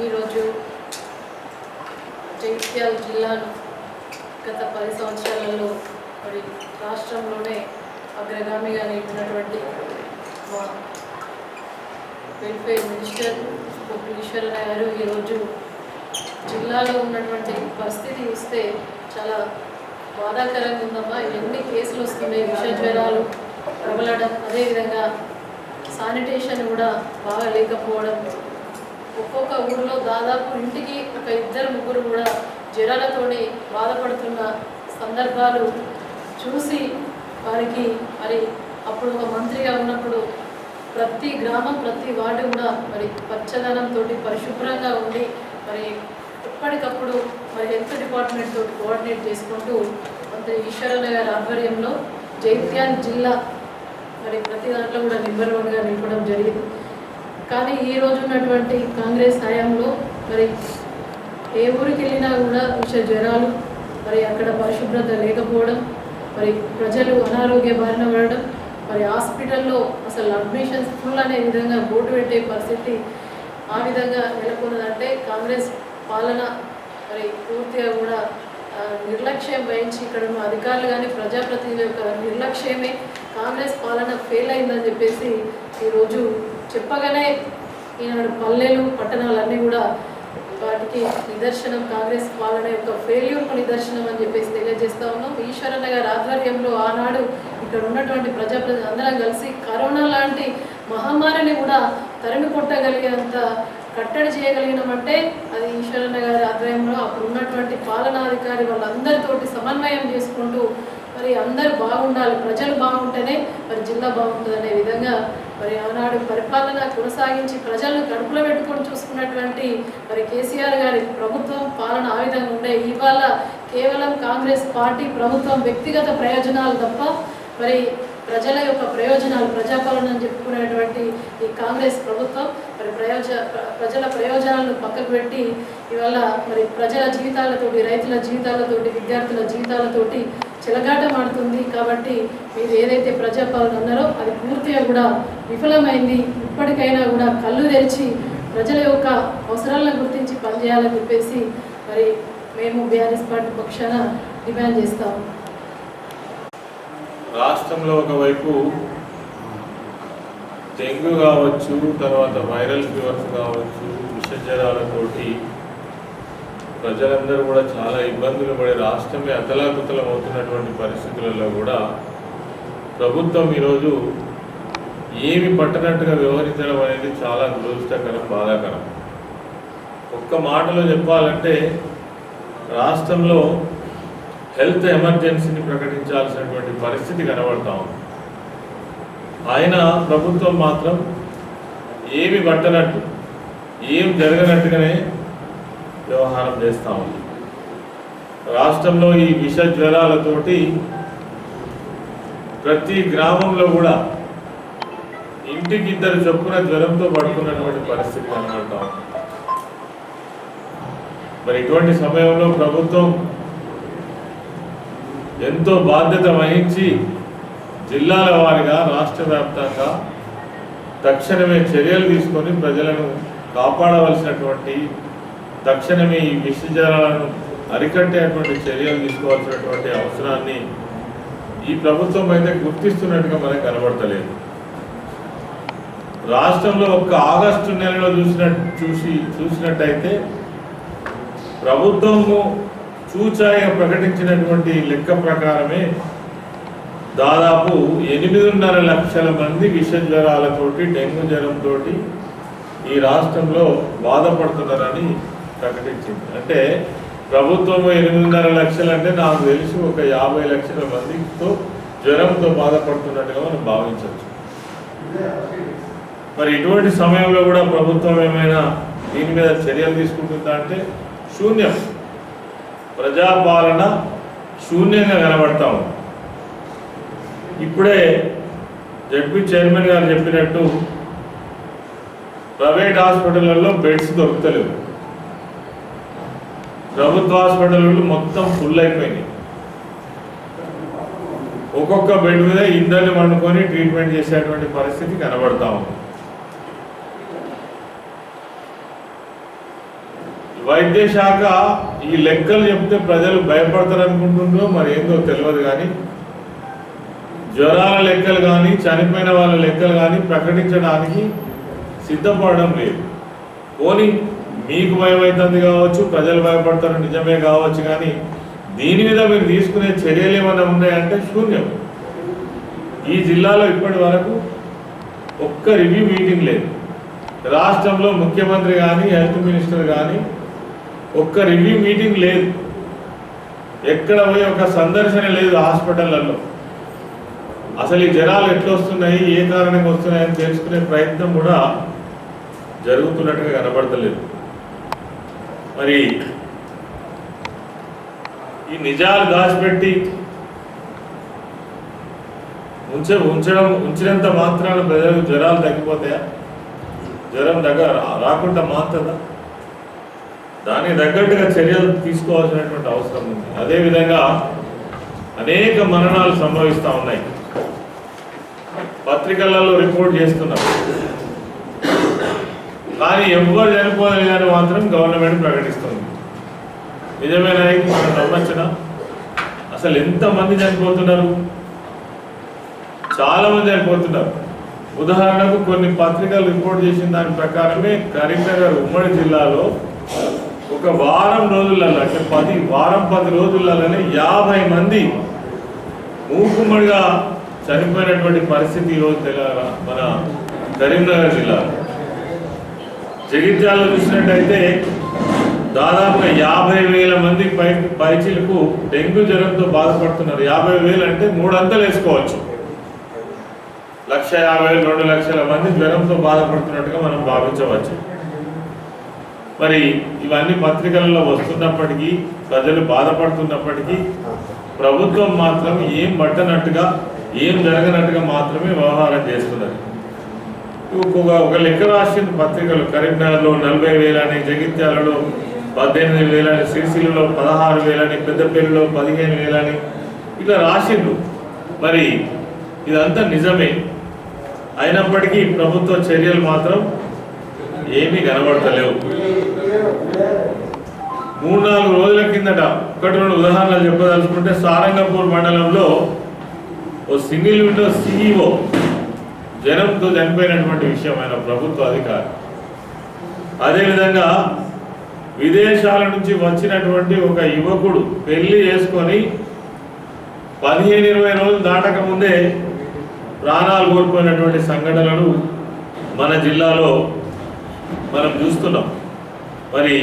ఈరోజు జగిత్యాల జిల్లాను గత 10 సంవత్సరాలలో మరి రాష్ట్రంలోనే అగ్రగామిగా నిలిపినటువంటి మా వెల్ఫేర్ మినిస్టర్ ఈశ్వరన్న గారు ఈరోజు జిల్లాలో ఉన్నటువంటి పరిస్థితి చూస్తే చాలా బాధాకరంగా ఉందమ్మా. ఎన్ని కేసులు వస్తున్నాయి, విష జ్వరాలు ప్రబలడం, అదేవిధంగా శానిటేషన్ కూడా బాగా లేకపోవడం, ఒక్కొక్క ఊరిలో దాదాపు ఇంటికి ఒక 2-3 కూడా జ్వరాలతోని బాధపడుతున్న సందర్భాలు చూసి వారికి మరి అప్పుడు ఒక మంత్రిగా ఉన్నప్పుడు ప్రతి గ్రామం ప్రతి వార్డు కూడా మరి పచ్చదనంతో పరిశుభ్రంగా ఉండి మరి ఎప్పటికప్పుడు మరి హెల్త్ డిపార్ట్మెంట్ తోటి కోఆర్డినేట్ చేసుకుంటూ మంత్రి ఈశ్వరన్న గారి ఆధ్వర్యంలో జగిత్యాల జిల్లా మరి ప్రతి దాంట్లో కూడా నెంబర్ 1గా నిలపడం జరిగింది. కానీ ఈ రోజు ఉన్నటువంటి కాంగ్రెస్ హయాంలో మరి ఏ ఊరికి వెళ్ళినా కూడా విష జ్వరాలు, మరి అక్కడ పరిశుభ్రత లేకపోవడం, మరి ప్రజలు అనారోగ్య బారిన పడడం, మరి హాస్పిటల్లో అసలు అడ్మిషన్స్ ఫుల్ అనే విధంగా బోర్డు పెట్టే పరిస్థితి ఆ విధంగా నెలకొన్నదంటే కాంగ్రెస్ పాలన మరి పూర్తిగా కూడా నిర్లక్ష్యం వహించి ఇక్కడ ఉన్న అధికారులు కానీ ప్రజాప్రతినిధుల యొక్క నిర్లక్ష్యమే కాంగ్రెస్ పాలన ఫెయిల్ అయిందని చెప్పేసి ఈరోజు చెప్పగానే ఈనాడు పల్లెలు పట్టణాలన్నీ కూడా వాటికి నిదర్శనం, కాంగ్రెస్ పాలన యొక్క ఫెయిల్యూర్కు నిదర్శనం అని చెప్పేసి తెలియజేస్తా ఉన్నాం. ఈశ్వరన్న గారి ఆధ్వర్యంలో ఆనాడు ఇక్కడ ఉన్నటువంటి ప్రజాప్రతినిధులు అందరం కలిసి కరోనా లాంటి మహమ్మారిని కూడా తరిమి కొట్టగలిగేంత కట్టడి చేయగలిగినామంటే అది ఈశ్వరన్న గారి ఆధ్వర్యంలో అప్పుడు ఉన్నటువంటి పాలనాధికారి వాళ్ళందరితోటి సమన్వయం చేసుకుంటూ మరి అందరూ బాగుండాలి, ప్రజలు బాగుంటేనే మరి జిల్లా బాగుంటుంది అనే విధంగా మరి ఆనాడు పరిపాలన కొనసాగించి ప్రజలను కడుపులో పెట్టుకొని చూసుకున్నటువంటి మరి కేసీఆర్ గారి ప్రభుత్వం పాలన ఆ విధంగా ఉండే. ఇవాళ కేవలం కాంగ్రెస్ పార్టీ ప్రభుత్వం వ్యక్తిగత ప్రయోజనాలు తప్ప మరి ప్రజల యొక్క ప్రయోజనాలు, ప్రజాపాలన అని చెప్పుకునేటువంటి ఈ కాంగ్రెస్ ప్రభుత్వం మరి ప్రజల ప్రయోజనాలను పక్కకు పెట్టి ఇవాళ మరి ప్రజల జీవితాలతోటి, రైతుల జీవితాలతోటి, విద్యార్థుల జీవితాలతోటి చెలగాటమాడుతుంది. కాబట్టి మీరు ఏదైతే ప్రజాపాలన అన్నారో అది పూర్తిగా కూడా విఫలమైంది. ఇప్పటికైనా కూడా కళ్ళు తెరిచి ప్రజల యొక్క అవసరాలను గుర్తించి పనిచేయాలని చెప్పేసి మరి మేము బీఆర్ఎస్ పార్టీ పక్షాన డిమాండ్ చేస్తాము. రాష్ట్రంలో ఒకవైపు డెంగ్యూ కావచ్చు, తర్వాత వైరల్ ఫీవర్స్ కావచ్చు, విషజ్వరాలతోటి ప్రజలందరూ కూడా చాలా ఇబ్బందులు పడి రాష్ట్రమే అతలాకుతలం అవుతున్నటువంటి పరిస్థితులలో కూడా ప్రభుత్వం ఈరోజు ఏమి పట్టనట్టుగా వ్యవహరించడం అనేది చాలా దురదృష్టకరం, బాధాకరం. ఒక్క మాటలో చెప్పాలంటే రాష్ట్రంలో హెల్త్ ఎమర్జెన్సీని ప్రకటించాల్సినటువంటి పరిస్థితి కనబడతా ఉంది. ఆయన ప్రభుత్వం మాత్రం ఏమి పట్టనట్టు, ఏం జరగనట్టుగానే వ్యవహారం చేస్తూ ఉంది. రాష్ట్రంలో ఈ విష జ్వరాలతోటి ప్రతి గ్రామంలో కూడా ఇంటికి 2 చొప్పున జ్వరంతో పడుతున్నటువంటి పరిస్థితి కనబడతా ఉంది. మరి ఇటువంటి సమయంలో ప్రభుత్వం ఎంతో బాధ్యత వహించి జిల్లాల వారీగా రాష్ట్ర వ్యాప్తంగా తక్షణమే చర్యలు తీసుకొని ప్రజలను కాపాడవలసినటువంటి, తక్షణమే ఈ విషజ్వరాలను అరికట్టేటువంటి చర్యలు తీసుకోవాల్సినటువంటి అవసరాన్ని ఈ ప్రభుత్వం అయితే గుర్తిస్తున్నట్టుగా మనకు కనబడతలేదు. రాష్ట్రంలో ఒక్క ఆగస్టు నెలలో చూసినట్టయితే ప్రభుత్వము చూచాయిగా ప్రకటించినటువంటి లెక్క ప్రకారమే దాదాపు 8.5 లక్షల మంది విష జ్వరాలతోటి, డెంగ్యూ జ్వరంతో ఈ రాష్ట్రంలో బాధపడుతున్నారని ప్రకటించింది. అంటే ప్రభుత్వం 8.5 లక్షలు అంటే నాకు తెలిసి ఒక 50 లక్షల మందితో జ్వరంతో బాధపడుతున్నట్టుగా మనం భావించవచ్చు. మరి ఇటువంటి సమయంలో కూడా ప్రభుత్వం ఏమైనా దీని మీద చర్యలు తీసుకుంటుందా అంటే శూన్యం. ప్రజాపాలన శూన్యంగా కనబడతాం. ఇప్పుడే జడ్పీ చైర్మన్ గారు చెప్పినట్టు ప్రైవేట్ హాస్పిటళ్లలో బెడ్స్ దొరుకుతలేవు, ప్రభుత్వ హాస్పిటళ్ళు మొత్తం ఫుల్ అయిపోయినాయి. ఒక్కొక్క బెడ్ మీద 2 వండుకొని ట్రీట్మెంట్ చేసేటువంటి పరిస్థితి కనబడతా ఉంది. వైద్య శాఖ ఈ లెక్కలు చెప్తే ప్రజలు భయపడతారు అనుకుంటుండ్రో మరి ఏందో తెలియదు, కానీ జ్వరాల లెక్కలు కానీ చనిపోయిన వాళ్ళ లెక్కలు కానీ ప్రకటించడానికి సిద్ధపడడం లేదు. పోనీ మీకు భయం అవుతుంది కావచ్చు, ప్రజలు భయపడతారు నిజమే కావచ్చు, కానీ దీని మీద మీరు తీసుకునే చర్యలు ఏమైనా ఉన్నాయంటే శూన్యం. ఈ జిల్లాలో ఇప్పటి వరకు ఒక్క రివ్యూ మీటింగ్ లేదు. రాష్ట్రంలో ముఖ్యమంత్రి కానీ హెల్త్ మినిస్టర్ కానీ ఒక్క రివ్యూ మీటింగ్ లేదు. ఎక్కడ పోయి ఒక సందర్శన లేదు హాస్పిటళ్లలో. అసలు ఈ జ్వరాలు ఎట్లా వస్తున్నాయి, ఏ కారణంగా వస్తున్నాయని తెలుసుకునే ప్రయత్నం కూడా జరుగుతున్నట్టుగా కనబడతలేదు. మరి ఈ నిజాలు దాచిపెట్టి ఉంచినంత మాత్రాన ప్రజలకు జ్వరాలు తగ్గిపోతాయా? జ్వరం రాకుండా మాత్రదా? దానికి తగ్గట్టుగా చర్యలు తీసుకోవాల్సినటువంటి అవసరం ఉంది. అదేవిధంగా అనేక మరణాలు సంభవిస్తూ ఉన్నాయి, పత్రికలలో రిపోర్ట్ చేస్తున్నారు, కానీ ఎవ్వరు చనిపోలేదని మాత్రం గవర్నమెంట్ ప్రకటిస్తుంది. నిజమేనా? మనం నమ్మచ్చునా? అసలు ఎంతమంది చనిపోతున్నారు? చాలా మంది చనిపోతున్నారు. ఉదాహరణకు కొన్ని పత్రికలు రిపోర్ట్ చేసిన దాని ప్రకారమే కరీంనగర్ ఉమ్మడి జిల్లాలో ఒక వారం రోజులలో, అంటే 10 రోజులలోనే 50 మంది మూకుమ్మడిగా చనిపోయినటువంటి పరిస్థితి ఈరోజు మన కరీంనగర్ జిల్లాలో. జగిత్యాలలో చూసినట్టయితే దాదాపుగా 50,000 మంది పైచిలకు డెంగ్యూ జ్వరంతో బాధపడుతున్నారు. 50,000 అంటే 3 అంతలు వేసుకోవచ్చు. 1,50,000 2 లక్షల మంది జ్వరంతో బాధపడుతున్నట్టుగా మనం భావించవచ్చు. మరి ఇవన్నీ పత్రికలలో వస్తున్నప్పటికీ, ప్రజలు బాధపడుతున్నప్పటికీ ప్రభుత్వం మాత్రం ఏం పట్టనట్టుగా, ఏం జరగనట్టుగా మాత్రమే వ్యవహారం చేస్తున్నది. ఒక లెక్క రాసిన పత్రికలు కరీంనగర్లో 40,000 అని, జగిత్యాలలో 18,000 అని, సిరిసిల్లలో 16,000 అని, పెద్దపల్లిలో 15,000 అని ఇట్లా రాసిండ్రు. మరి ఇదంతా నిజమే అయినప్పటికీ ప్రభుత్వ చర్యలు మాత్రం ఏమీ కనబడతలేవు. 3-4 రోజుల కిందట 1-2 ఉదాహరణలు చెప్పదలుచుకుంటే, సారంగపూర్ మండలంలో ఓ సింగిల్ విండో CEO జ్వరంతో చనిపోయినటువంటి విషయం ఆయన ప్రభుత్వ అధికారి. అదేవిధంగా విదేశాల నుంచి వచ్చినటువంటి ఒక యువకుడు పెళ్లి చేసుకొని 15-20 రోజులు దాటక ముందే ప్రాణాలు కోల్పోయినటువంటి సంఘటనలు మన జిల్లాలో మనం చూస్తున్నాం. మరి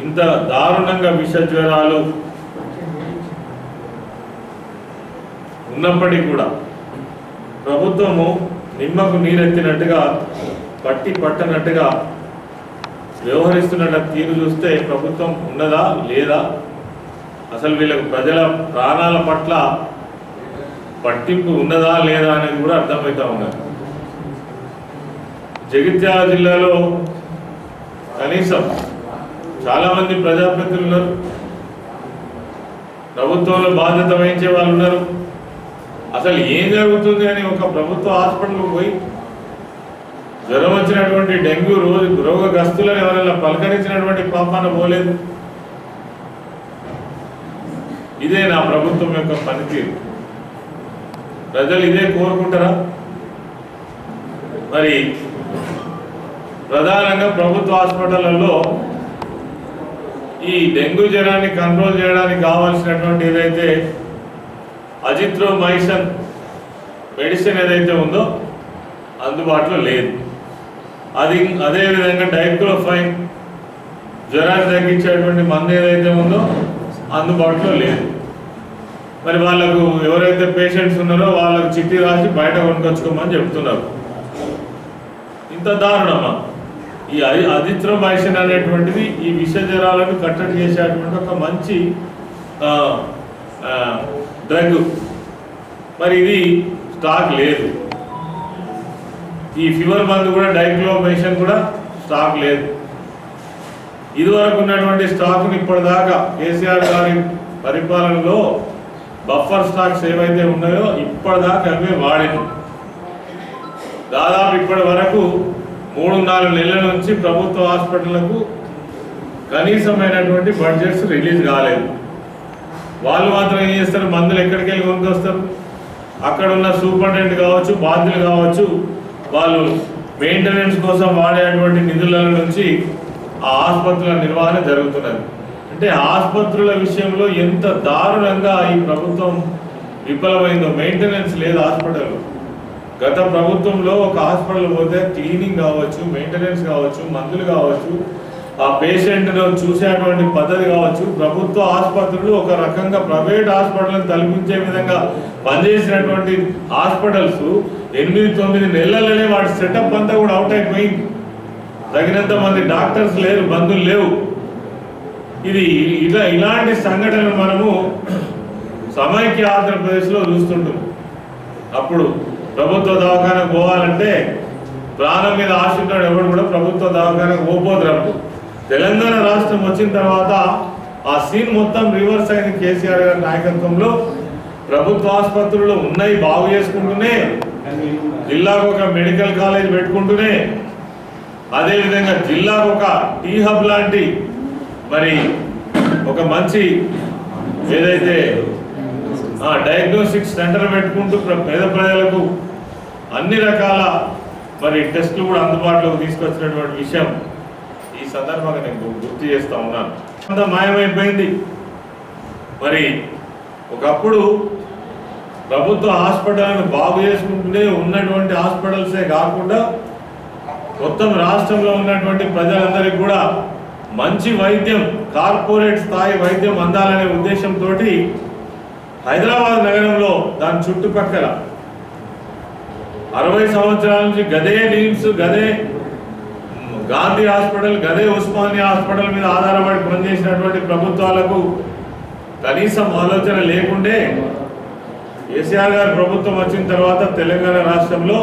ఇంత దారుణంగా విష జ్వరాలు ఉన్నప్పటికీ కూడా ప్రభుత్వము నిమ్మకు నీరెత్తినట్టుగా, పట్టనట్టుగా వ్యవహరిస్తున్న తీరు చూస్తే ప్రభుత్వం ఉన్నదా లేదా, అసలు వీళ్ళకు ప్రజల ప్రాణాల పట్ల పట్టింపు ఉన్నదా లేదా అనేది కూడా అర్థమవుతా ఉన్నది. జగిత్యాల జిల్లాలో కనీసం చాలామంది ప్రజాప్రతినిధులు ఉన్నారు, ప్రభుత్వంలో బాధ్యత వహించే వాళ్ళు ఉన్నారు. అసలు ఏం జరుగుతుంది అని ఒక ప్రభుత్వ హాస్పిటల్కి పోయి జ్వరం వచ్చినటువంటి డెంగ్యూ రోగగ్రస్తులను ఎవరైనా పలకరించినటువంటి పాపాన పోలేదు. ఇదే నా ప్రభుత్వం యొక్క పనితీరు. ప్రజలు ఇదే కోరుకుంటారా? మరి ప్రధానంగా ప్రభుత్వ హాస్పిటళ్లలో ఈ డెంగ్యూ జ్వరాన్ని కంట్రోల్ చేయడానికి కావాల్సినటువంటి ఏదైతే అజిత్రోమైసిన్ మెడిసిన్ ఏదైతే ఉందో అందుబాటులో లేదు. అదేవిధంగా డైక్లోఫైన్ జ్వరాన్ని తగ్గించేటువంటి మందు ఏదైతే ఉందో అందుబాటులో లేదు. మరి వాళ్ళకు ఎవరైతే పేషెంట్స్ ఉన్నారో వాళ్ళకు చిట్టి రాసి బయట కొనుకొచ్చుకోమని చెప్తున్నారు. ఇంత దారుణమా? ఈ అజిత్రోమైసిన్ అనేటువంటిది ఈ విష జ్వరాలను కట్టడి చేసేటువంటి ఒక మంచి డ్రగ్. మరి ఇది స్టాక్ లేదు. ఈ ఫీవర్ మందు కూడా డైక్లోమైసిన్ కూడా స్టాక్ లేదు. ఇదివరకు ఉన్నటువంటి స్టాక్ని ఇప్పటిదాకా కేసీఆర్ గారి పరిపాలనలో బఫర్ స్టాక్స్ ఏవైతే ఉన్నాయో ఇప్పటిదాకా అవే వాడింది. దాదాపు ఇప్పటి వరకు 3-4 నెలల నుంచి ప్రభుత్వ హాస్పిటళ్లకు కనీసమైనటువంటి బడ్జెట్స్ రిలీజ్ కాలేదు. వాళ్ళు మాత్రం ఏం చేస్తారు, మందులు ఎక్కడికి వెళ్ళి కొనుక్కొస్తారు, అక్కడ ఉన్న సూపరింటెండెంట్ కావచ్చు, బాధ్యులు కావచ్చు, వాళ్ళు మెయింటెనెన్స్ కోసం వాడేటువంటి నిధుల నుంచి ఆ ఆసుపత్రుల నిర్వహణ జరుగుతున్నది. అంటే ఆసుపత్రుల విషయంలో ఎంత దారుణంగా ఈ ప్రభుత్వం విఫలమైందో. మెయింటెనెన్స్ లేదు హాస్పిటల్లో. గత ప్రభుత్వంలో ఒక హాస్పిటల్ పోతే క్లీనింగ్ కావచ్చు, మెయింటెనెన్స్ కావచ్చు, మందులు కావచ్చు, ఆ పేషెంట్ను చూసేటువంటి పద్ధతి కావచ్చు, ప్రభుత్వ ఆసుపత్రులు ఒక రకంగా ప్రైవేట్ హాస్పిటల్ని తలపించే విధంగా పనిచేసినటువంటి హాస్పిటల్స్ 8-9 నెలలనే వాటి సెటప్ అంతా కూడా అవుట్ అయిపోయింది. తగినంత మంది డాక్టర్స్ లేరు, బంధువులు లేవు. ఇలాంటి సంఘటనలు మనము సమైక్య ఆంధ్రప్రదేశ్లో చూస్తుంటాం. అప్పుడు ప్రభుత్వ దవాఖానకు పోవాలంటే ప్రాణం మీద ఆశ ఉంటాడు ఎవరు కూడా ప్రభుత్వ దవాఖానకు పోపోద్దు. తెలంగాణ రాష్ట్రం వచ్చిన తర్వాత ఆ సీన్ మొత్తం రివర్స్ అయింది. కేసీఆర్ గారి నాయకత్వంలో ప్రభుత్వ ఆసుపత్రులు ఉన్నాయి బాగు చేసుకుంటూనే, జిల్లాకు ఒక మెడికల్ కాలేజ్ పెట్టుకుంటూనే, అదేవిధంగా జిల్లాకు ఒక టీ హబ్ లాంటి మరి ఒక మంచి ఏదైతే డయాగ్నోస్టిక్ సెంటర్ పెట్టుకుంటూ పేద ప్రజలకు అన్ని రకాల మరి టెస్టులు కూడా అందుబాటులోకి తీసుకొచ్చినటువంటి విషయం ఈ సందర్భంగా నేను గుర్తు చేస్తూ ఉన్నాను. అంతా మాయమైపోయింది. మరి ఒకప్పుడు ప్రభుత్వ హాస్పిటల్ను బాగు చేసుకుంటూనే ఉన్నటువంటి హాస్పిటల్సే కాకుండా మొత్తం రాష్ట్రంలో ఉన్నటువంటి ప్రజలందరికీ కూడా మంచి వైద్యం, కార్పొరేట్ స్థాయి వైద్యం అందాలనే ఉద్దేశంతో హైదరాబాద్ నగరంలో దాని చుట్టుపక్కల 60 సంవత్సరాల నుంచి గదే నిమ్స్, గదే గాంధీ హాస్పిటల్, గదే ఉస్మానియా హాస్పిటల్ మీద ఆధారపడి పనిచేసినటువంటి ప్రభుత్వాలకు కనీసం ఆలోచన లేకుండే కేసీఆర్ గారి ప్రభుత్వం వచ్చిన తర్వాత తెలంగాణ రాష్ట్రంలో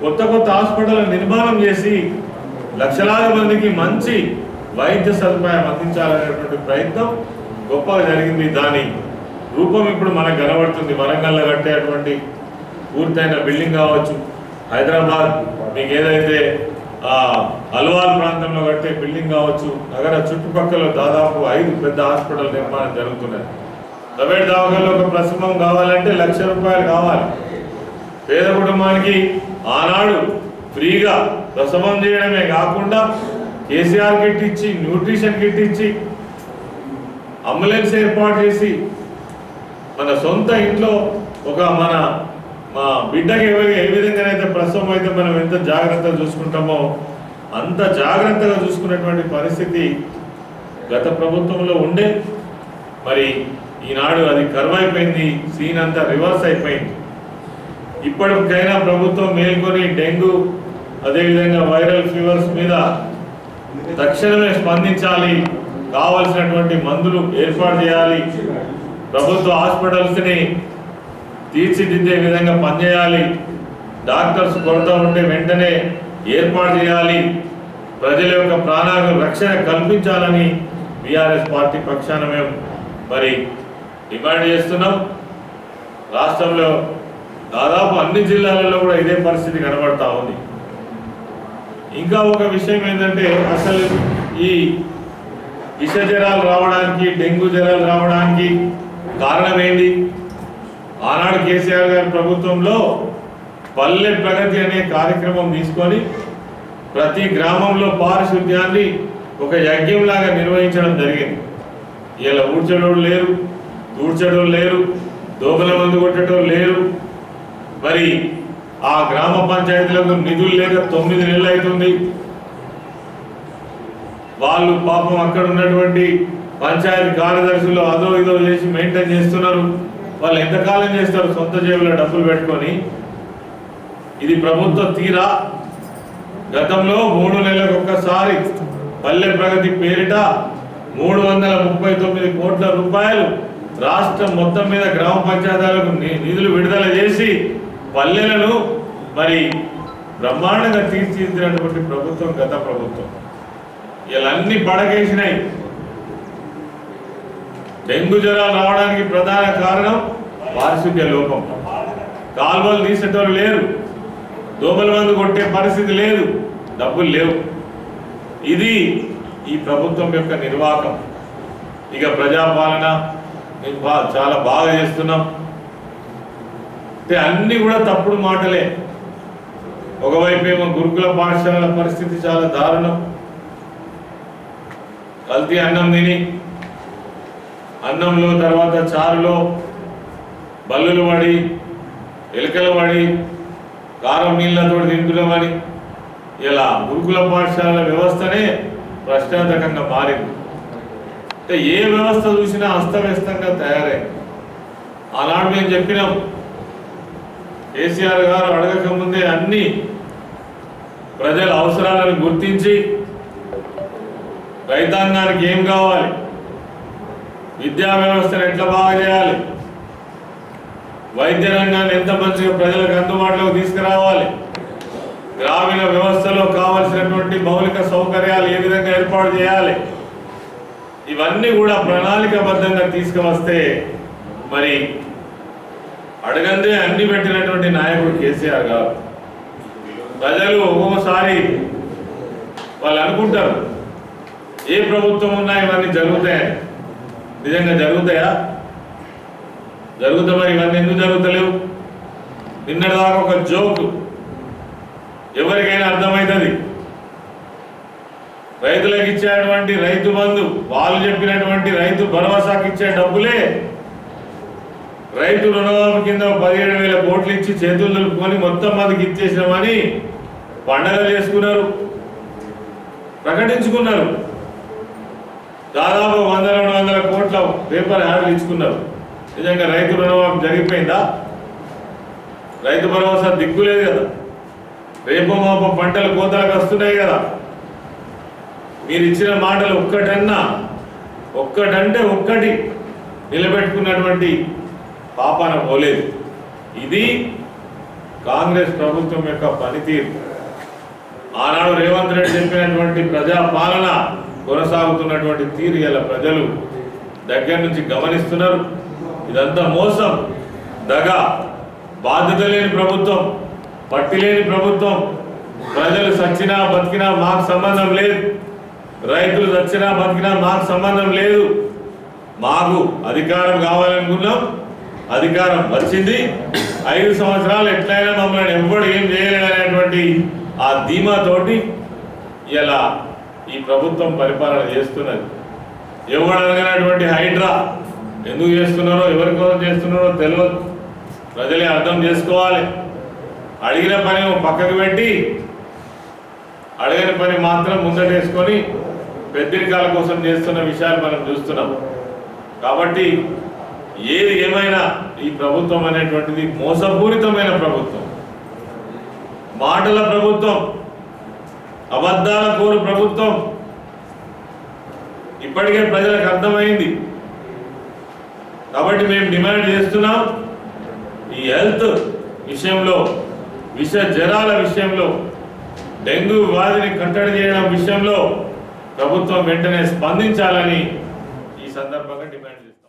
కొత్త హాస్పిటల్ నిర్మాణం చేసి లక్షలాది మందికి మంచి వైద్య సదుపాయం అందించాలనేటువంటి ప్రయత్నం గొప్పగా జరిగింది. దాని రూపం ఇప్పుడు మనకు కనబడుతుంది. వరంగల్లో కట్టేటువంటి పూర్తయిన బిల్డింగ్ కావచ్చు, హైదరాబాద్ మీకు ఏదైతే అల్వాల్ ప్రాంతంలో కట్టే బిల్డింగ్ కావచ్చు, నగర చుట్టుపక్కల దాదాపు 5 పెద్ద హాస్పిటల్ నిర్మాణం జరుగుతున్నది. ప్రైవేట్ దవాఖానలో ఒక ప్రసవం కావాలంటే ₹1,00,000 కావాలి. పేద కుటుంబానికి ఆనాడు ఫ్రీగా ప్రసవం చేయడమే కాకుండా కేసీఆర్ కిట్ ఇచ్చి, న్యూట్రిషన్ కిట్ ఇచ్చి, అంబులెన్స్ ఏర్పాటు చేసి, మన సొంత ఇంట్లో ఒక మా బిడ్డకి ఏ విధంగానైతే ప్రసవం అయితే మనం ఎంత జాగ్రత్తగా చూసుకుంటామో అంత జాగ్రత్తగా చూసుకున్నటువంటి పరిస్థితి గత ప్రభుత్వంలో ఉండే. మరి ఈనాడు అది కరువైపోయింది. సీన్ అంతా రివర్స్ అయిపోయింది. ఇప్పటికైనా ప్రభుత్వం మేల్కొని డెంగ్యూ అదేవిధంగా వైరల్ ఫీవర్స్ మీద తక్షణమే స్పందించాలి. కావలసినటువంటి మందులు ఏర్పాటు చేయాలి. ప్రభుత్వ హాస్పిటల్స్ని తీర్చిదిద్దే విధంగా పనిచేయాలి. డాక్టర్స్ కొరత ఉంటే వెంటనే ఏర్పాటు చేయాలి. ప్రజల యొక్క ప్రాణాలకు రక్షణ కల్పించాలని బీఆర్ఎస్ పార్టీ పక్షాన మేము మరి డిమాండ్ చేస్తున్నాం. రాష్ట్రంలో దాదాపు అన్ని జిల్లాలలో కూడా ఇదే పరిస్థితి కనబడతా ఉంది. ఇంకా ఒక విషయం ఏంటంటే, అసలు ఈ విష జ్వరాలు రావడానికి, డెంగ్యూ జ్వరాలు రావడానికి కారణం ఏంటి? ఆనాడు కేసీఆర్ గారి ప్రభుత్వంలో పల్లె ప్రగతి అనే కార్యక్రమం తీసుకొని ప్రతి గ్రామంలో పారిశుద్ధ్యాన్ని ఒక యజ్ఞంలాగా నిర్వహించడం జరిగింది. ఇలా ఊడ్చడోళ్ళు లేరు, దూడ్చడోళ్ళు లేరు, దోమల మందు కొట్టేటోళ్ళు లేరు. మరి ఆ గ్రామ పంచాయతీలకు నిధులు లేక 9 నెలలు అవుతుంది. వాళ్ళు పాపం అక్కడ ఉన్నటువంటి పంచాయతీ కార్యదర్శులు అదో ఇదో చేసి మెయింటైన్ చేస్తున్నారు. వాళ్ళు ఎంతకాలం చేస్తారు సొంత జేబులో డబ్బులు పెట్టుకొని? ఇది ప్రభుత్వ తీరా? గతంలో 3 నెలలకు ఒక్కసారి పల్లె ప్రగతి పేరిట 339 కోట్ల రూపాయలు రాష్ట్రం మొత్తం మీద గ్రామ పంచాయతీలకు నిధులు విడుదల చేసి పల్లెలను మరి బ్రహ్మాండంగా తీర్చిదిద్దినటువంటి ప్రభుత్వం గత ప్రభుత్వం. ఇలా అన్ని పడకేసినాయి. డెంగ్యూ జ్వరాలు రావడానికి ప్రధాన కారణం పారిశుద్ధ్య లోపం. కాల్వలు తీసేటోళ్ళు లేరు, దోమల మందు కొట్టే పరిస్థితి లేదు, డబ్బులు లేవు. ఇది ఈ ప్రభుత్వం యొక్క నిర్వాహకం. ఇక ప్రజాపాలన చాలా బాగా చేస్తున్నాం అంటే అన్నీ కూడా తప్పుడు మాటలే. ఒకవైపు ఏమో గురుకుల పాఠశాలల పరిస్థితి చాలా దారుణం. కల్తీ అన్నం తిని అన్నంలో తర్వాత చారులో బల్లులు పడి ఎలుకలు పడి కారం నీళ్ళతో తింటున్నామని ఇలా గురుకుల పాఠశాలల వ్యవస్థనే ప్రశ్నార్థకంగా మారింది. అంటే ఏ వ్యవస్థ చూసినా అస్తవ్యస్తంగా తయారైంది. ఆనాడు మేము చెప్పినాం, కేసీఆర్ గారు అడగక ముందే అన్ని ప్రజల అవసరాలను గుర్తించి రైతాంగానికి ఏం కావాలి, విద్యా వ్యవస్థను ఎట్లా బాగా చేయాలి, వైద్య రంగాన్ని ఎంత మంచిగా ప్రజలకు అందుబాటులోకి తీసుకురావాలి, గ్రామీణ వ్యవస్థలో కావలసినటువంటి మౌలిక సౌకర్యాలు ఏ విధంగా ఏర్పాటు చేయాలి, ఇవన్నీ కూడా ప్రణాళికాబద్ధంగా తీసుకువస్తే మరి అడగందే అన్ని పెట్టినటువంటి నాయకుడు కేసీఆర్ గారు. ప్రజలు ఒక్కొక్కసారి వాళ్ళు అనుకుంటారు ఏ ప్రభుత్వం ఉన్నా ఇవన్నీ జరుగుతాయని. నిజంగా జరుగుతాయా? జరుగుతా మరి ఇవన్నీ ఎందుకు జరుగుతలేవు? నిన్నటిదాకా ఒక జోక్ ఎవరికైనా అర్థమవుతుంది. రైతులకు ఇచ్చేటువంటి రైతు బంధు, వాళ్ళు చెప్పినటువంటి రైతు భరోసాకి ఇచ్చే డబ్బులే రైతు రుణమాఫీ కింద 17,000 కోట్లు ఇచ్చి చేతులు దులుపుకొని మొత్తం మందికి ఇచ్చేసినామని పండగలు చేసుకున్నారు, ప్రకటించుకున్నారు. దాదాపు 100-200 కోట్ల పేపర్ యాడ్లు ఇచ్చుకున్నారు. నిజంగా రైతు రుణమాఫీ జరిగిపోయిందా? రైతు భరోసా దిక్కులేదు కదా. రేపు మాప పంటలు కోతలకు వస్తున్నాయి కదా. మీరు ఇచ్చిన మాటలు ఒక్కటంటే ఒక్కటి నిలబెట్టుకున్నటువంటి పాపాన పోలేదు. ఇది కాంగ్రెస్ ప్రభుత్వం యొక్క పనితీరు. ఆనాడు రేవంత్ రెడ్డి చెప్పినటువంటి ప్రజాపాలన కొనసాగుతున్నటువంటి తీరు ఇలా ప్రజలు దగ్గర నుంచి గమనిస్తున్నారు. ఇదంతా మోసం, దగ, బాధ్యత లేని ప్రభుత్వం, పట్టి లేని ప్రభుత్వం. ప్రజలు సచ్చినా బతికినా మాకు సంబంధం లేదు, రైతులు చచ్చినా బతికినా మాకు సంబంధం లేదు. మాకు అధికారం కావాలనుకున్నాం, అధికారం వచ్చింది. 5 సంవత్సరాలు ఎట్లయినా మమ్మల్ని ఎవ్వడు ఏం చేయలేదనేటువంటి ఆ ధీమాతోటి ఇలా ఈ ప్రభుత్వం పరిపాలన చేస్తున్నది. ఎవడు అనగానటువంటి హైడ్రా ఎందుకు చేస్తున్నారో, ఎవరి కోసం చేస్తున్నారో తెలియదు. ప్రజలే అర్థం చేసుకోవాలి. అడిగిన పని పక్కకు పెట్టి అడిగిన పని మాత్రం ముందటేసుకొని పెద్దరికాల కోసం చేస్తున్న విషయాలు మనం చూస్తున్నాం. కాబట్టి ఏది ఏమైనా ఈ ప్రభుత్వం అనేటువంటిది మోసపూరితమైన ప్రభుత్వం, మాటల ప్రభుత్వం, అబద్ధాల కోరు ప్రభుత్వం. ఇప్పటికే ప్రజలకు అర్థమైంది. కాబట్టి మేము డిమాండ్ చేస్తున్నాం, ఈ హెల్త్ విషయంలో, విష జ్వరాల విషయంలో, డెంగ్యూ వ్యాధిని కట్టడి చేయడం విషయంలో ప్రభుత్వం వెంటనే స్పందించాలని ఈ సందర్భంగా డిమాండ్ చేస్తున్నాం.